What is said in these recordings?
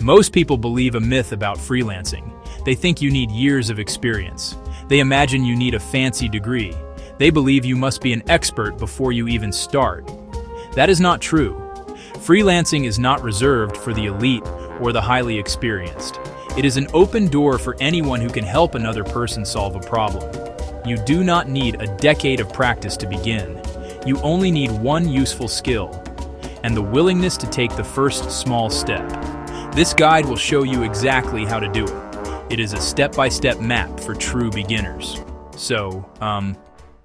Most people believe a myth about freelancing. They think you need years of experience. They imagine you need a fancy degree. They believe you must be an expert before you even start. That is not true. Freelancing is not reserved for the elite or the highly experienced. It is an open door for anyone who can help another person solve a problem. You do not need a decade of practice to begin. You only need one useful skill and the willingness to take the first small step. This guide will show you exactly how to do it. It is a step-by-step map for true beginners. So,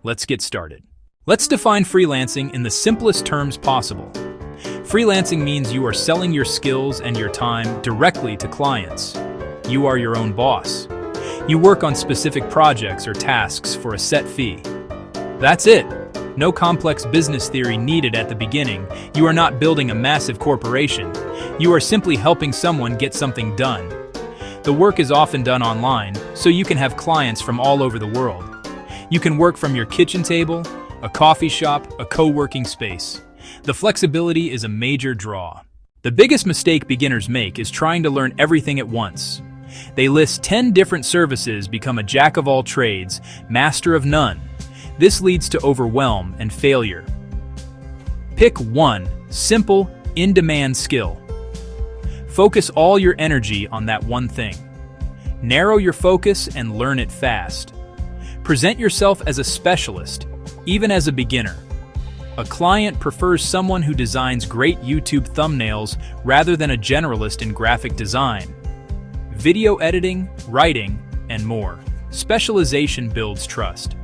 let's get started. Let's define freelancing in the simplest terms possible. Freelancing means you are selling your skills and your time directly to clients. You are your own boss. You work on specific projects or tasks for a set fee. That's it. No complex business theory needed at the beginning. You are not building a massive corporation. You are simply helping someone get something done. The work is often done online, so you can have clients from all over the world. You can work from your kitchen table, a coffee shop, a co-working space. The flexibility is a major draw. The biggest mistake beginners make is trying to learn everything at once. They list 10 different services, become a jack of all trades, master of none. This leads to overwhelm and failure. Pick one simple, in-demand skill. Focus all your energy on that one thing. Narrow your focus and learn it fast. Present yourself as a specialist, even as a beginner. A client prefers someone who designs great YouTube thumbnails rather than a generalist in graphic design. Video editing, writing, and more. Specialization builds trust.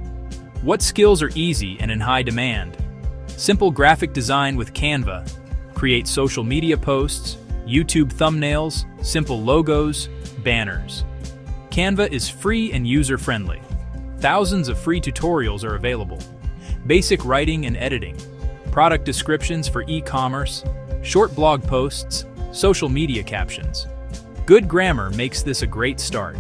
What skills are easy and in high demand? Simple graphic design with Canva. Create social media posts, YouTube thumbnails, simple logos, banners. Canva is free and user-friendly. Thousands of free tutorials are available. Basic writing and editing. Product descriptions for e-commerce. Short blog posts. Social media captions. Good grammar makes this a great start.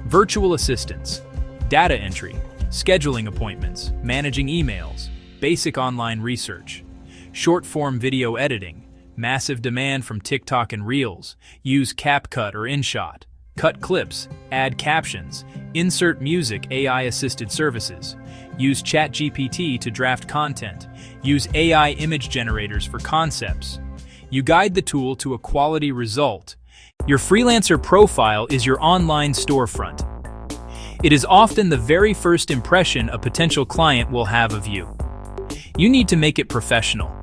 Virtual assistants. Data entry. Scheduling appointments, managing emails, basic online research, short-form video editing, massive demand from TikTok and Reels, use CapCut or InShot, cut clips, add captions, insert music, AI-assisted services, use ChatGPT to draft content, use AI image generators for concepts. You guide the tool to a quality result. Your freelancer profile is your online storefront. It is often the very first impression a potential client will have of you. You need to make it professional,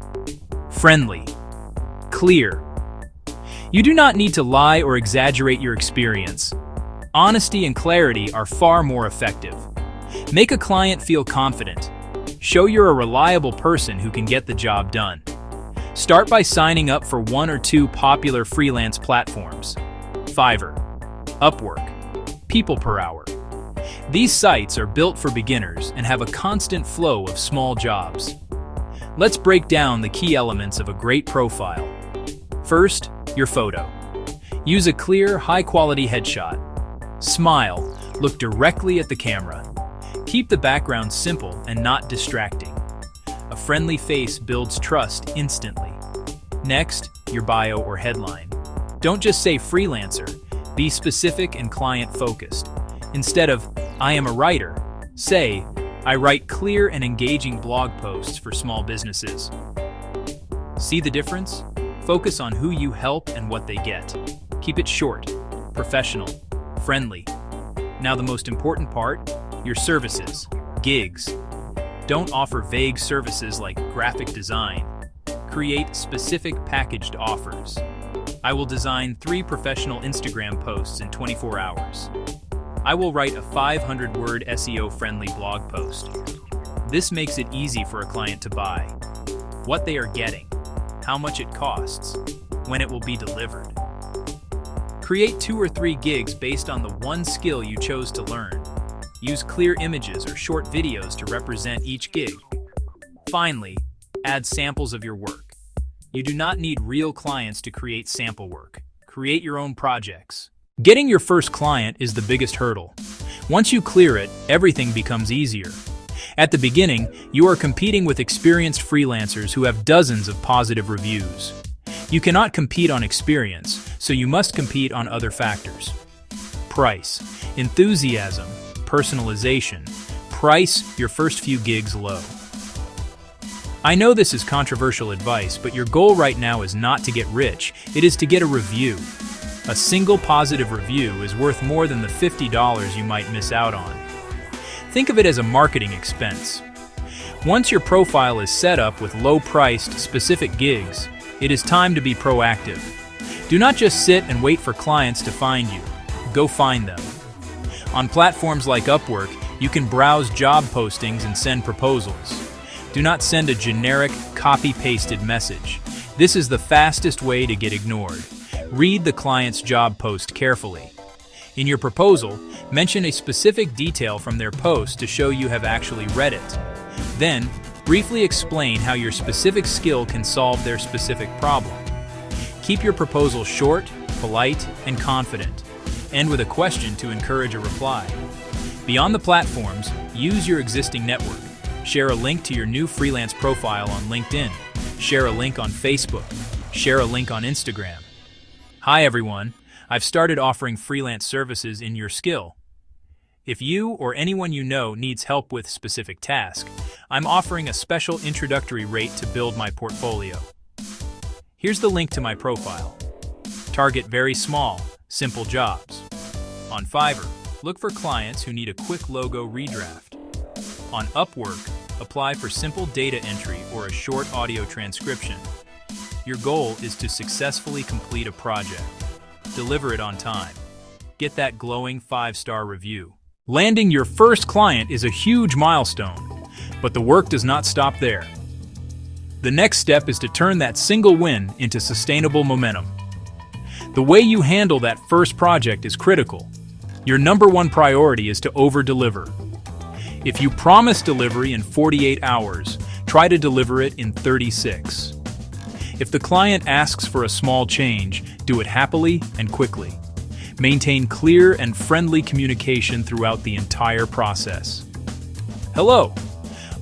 friendly, clear. You do not need to lie or exaggerate your experience. Honesty and clarity are far more effective. Make a client feel confident. Show you're a reliable person who can get the job done. Start by signing up for one or two popular freelance platforms: Fiverr, Upwork, People Per Hour. These sites are built for beginners and have a constant flow of small jobs. Let's break down the key elements of a great profile. First, your photo. Use a clear, high-quality headshot. Smile, look directly at the camera. Keep the background simple and not distracting. A friendly face builds trust instantly. Next, your bio or headline. Don't just say freelancer, be specific and client-focused. Instead of, "I am a writer," say, "I write clear and engaging blog posts for small businesses." See the difference? Focus on who you help and what they get. Keep it short, professional, friendly. Now the most important part, your services, gigs. Don't offer vague services like graphic design. Create specific packaged offers. I will design 3 professional Instagram posts in 24 hours. I will write a 500-word SEO-friendly blog post. This makes it easy for a client to buy. What they are getting, how much it costs, when it will be delivered. Create 2 or 3 gigs based on the one skill you chose to learn. Use clear images or short videos to represent each gig. Finally, add samples of your work. You do not need real clients to create sample work. Create your own projects. Getting your first client is the biggest hurdle. Once you clear it, everything becomes easier. At the beginning, you are competing with experienced freelancers who have dozens of positive reviews. You cannot compete on experience, so you must compete on other factors. Price, enthusiasm, personalization. Price your first few gigs low. I know this is controversial advice, but your goal right now is not to get rich, it is to get a review. A single positive review is worth more than the $50 you might miss out on. Think of it as a marketing expense. Once your profile is set up with low-priced, specific gigs, it is time to be proactive. Do not just sit and wait for clients to find you. Go find them. On platforms like Upwork, you can browse job postings and send proposals. Do not send a generic, copy-pasted message. This is the fastest way to get ignored. Read the client's job post carefully. In your proposal, mention a specific detail from their post to show you have actually read it. Then, briefly explain how your specific skill can solve their specific problem. Keep your proposal short, polite, and confident. End with a question to encourage a reply. Beyond the platforms, use your existing network. Share a link to your new freelance profile on LinkedIn. Share a link on Facebook. Share a link on Instagram. Hi everyone, I've started offering freelance services in your skill. If you or anyone you know needs help with specific task, I'm offering a special introductory rate to build my portfolio. Here's the link to my profile. Target very small, simple jobs. On Fiverr, look for clients who need a quick logo redraft. On Upwork, apply for simple data entry or a short audio transcription. Your goal is to successfully complete a project. Deliver it on time. Get that glowing 5-star review. Landing your first client is a huge milestone, but the work does not stop there. The next step is to turn that single win into sustainable momentum. The way you handle that first project is critical. Your number one priority is to over-deliver. If you promise delivery in 48 hours, try to deliver it in 36. If the client asks for a small change, do it happily and quickly. Maintain clear and friendly communication throughout the entire process. Hello,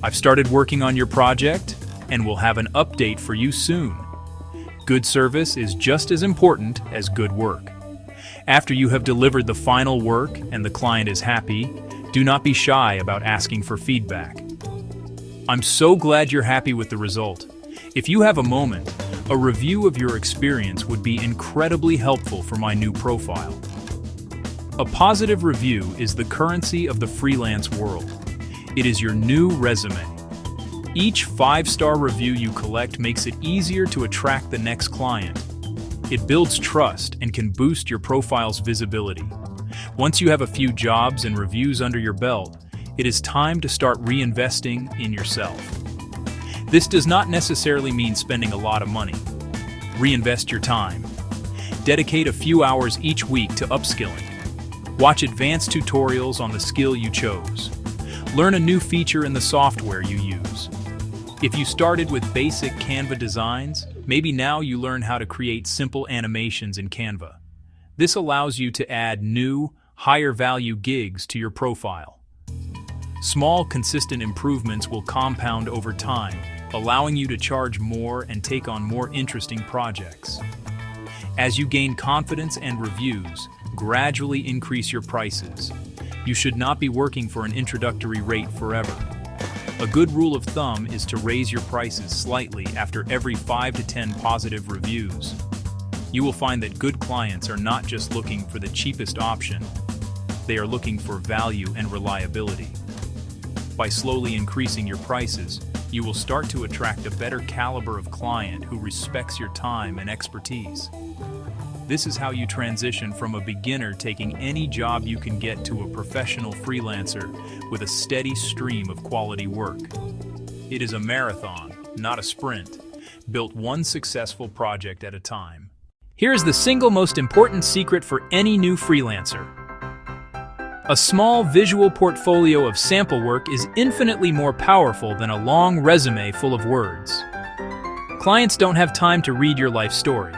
I've started working on your project and will have an update for you soon. Good service is just as important as good work. After you have delivered the final work and the client is happy, do not be shy about asking for feedback. I'm so glad you're happy with the result. If you have a moment, a review of your experience would be incredibly helpful for my new profile. A positive review is the currency of the freelance world. It is your new resume. Each 5-star review you collect makes it easier to attract the next client. It builds trust and can boost your profile's visibility. Once you have a few jobs and reviews under your belt, it is time to start reinvesting in yourself. This does not necessarily mean spending a lot of money. Reinvest your time. Dedicate a few hours each week to upskilling. Watch advanced tutorials on the skill you chose. Learn a new feature in the software you use. If you started with basic Canva designs, maybe now you learn how to create simple animations in Canva. This allows you to add new, higher-value gigs to your profile. Small, consistent improvements will compound over time, allowing you to charge more and take on more interesting projects. As you gain confidence and reviews, gradually increase your prices. You should not be working for an introductory rate forever. A good rule of thumb is to raise your prices slightly after every 5 to 10 positive reviews. You will find that good clients are not just looking for the cheapest option, they are looking for value and reliability. By slowly increasing your prices, you will start to attract a better caliber of client who respects your time and expertise. This is how you transition from a beginner taking any job you can get to a professional freelancer with a steady stream of quality work. It is a marathon, not a sprint, built one successful project at a time. Here's the single most important secret for any new freelancer. A small visual portfolio of sample work is infinitely more powerful than a long resume full of words. Clients don't have time to read your life story.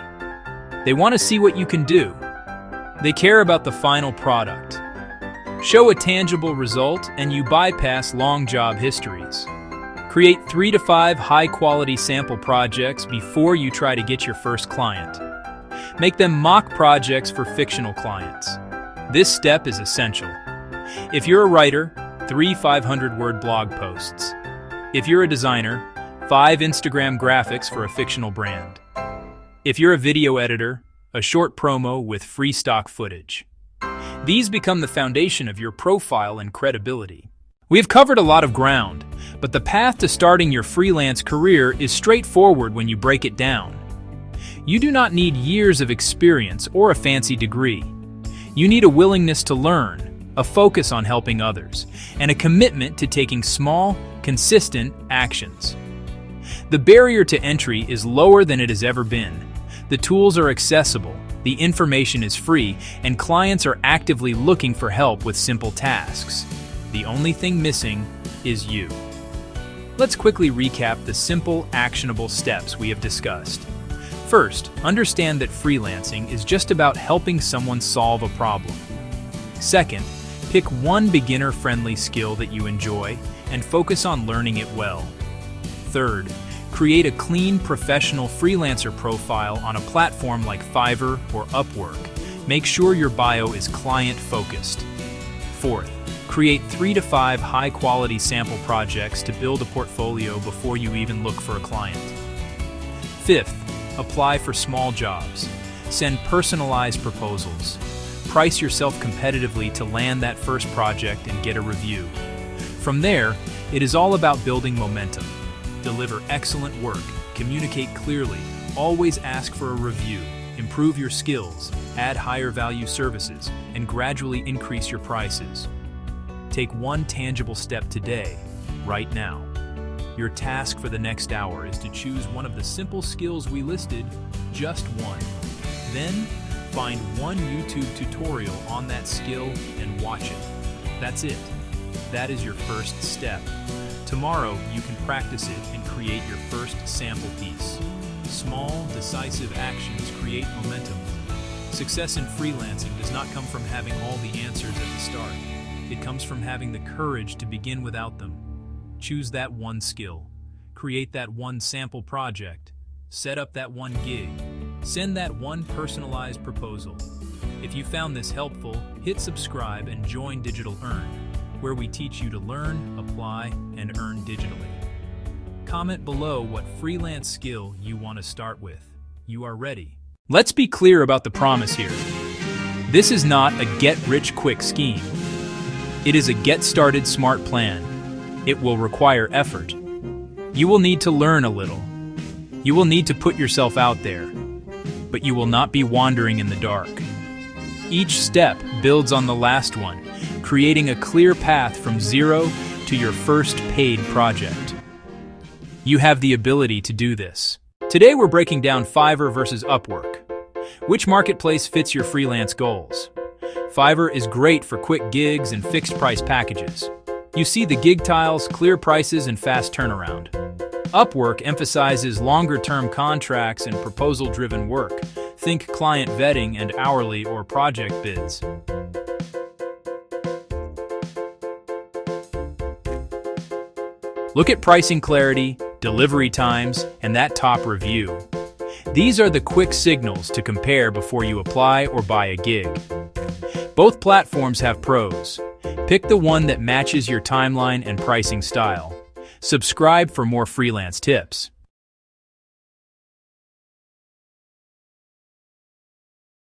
They want to see what you can do. They care about the final product. Show a tangible result and you bypass long job histories. Create 3 to 5 high-quality sample projects before you try to get your first client. Make them mock projects for fictional clients. This step is essential. If you're a writer, 3 500-word blog posts. If you're a designer, 5 Instagram graphics for a fictional brand. If you're a video editor, a short promo with free stock footage. These become the foundation of your profile and credibility. We have covered a lot of ground, but the path to starting your freelance career is straightforward when you break it down. You do not need years of experience or a fancy degree. You need a willingness to learn, a focus on helping others, and a commitment to taking small, consistent actions. The barrier to entry is lower than it has ever been. The tools are accessible, the information is free, and clients are actively looking for help with simple tasks. The only thing missing is you. Let's quickly recap the simple, actionable steps we have discussed. First, understand that freelancing is just about helping someone solve a problem. Second, pick one beginner-friendly skill that you enjoy and focus on learning it well. Third, create a clean, professional freelancer profile on a platform like Fiverr or Upwork. Make sure your bio is client-focused. Fourth, create 3 to 5 high-quality sample projects to build a portfolio before you even look for a client. Fifth, apply for small jobs. Send personalized proposals. Price yourself competitively to land that first project and get a review. From there, it is all about building momentum. Deliver excellent work, communicate clearly, always ask for a review, improve your skills, add higher value services, and gradually increase your prices. Take one tangible step today, right now. Your task for the next hour is to choose one of the simple skills we listed, just one. Then, find one YouTube tutorial on that skill and watch it. That's it. That is your first step. Tomorrow, you can practice it and create your first sample piece. Small, decisive actions create momentum. Success in freelancing does not come from having all the answers at the start. It comes from having the courage to begin without them. Choose that one skill. Create that one sample project. Set up that one gig. Send that one personalized proposal. If you found this helpful, hit subscribe and join Digital Earn, where we teach you to learn, apply, and earn digitally. Comment below what freelance skill you want to start with. You are ready. Let's be clear about the promise here. This is not a get-rich-quick scheme. It is a get-started smart plan. It will require effort. You will need to learn a little. You will need to put yourself out there. But you will not be wandering in the dark. Each step builds on the last one, creating a clear path from zero to your first paid project. You have the ability to do this. Today we're breaking down Fiverr versus Upwork. Which marketplace fits your freelance goals? Fiverr is great for quick gigs and fixed-price packages. You see the gig tiles, clear prices, and fast turnaround. Upwork emphasizes longer-term contracts and proposal-driven work. Think client vetting and hourly or project bids. Look at pricing clarity, delivery times, and that top review. These are the quick signals to compare before you apply or buy a gig. Both platforms have pros. Pick the one that matches your timeline and pricing style. Subscribe for more freelance tips.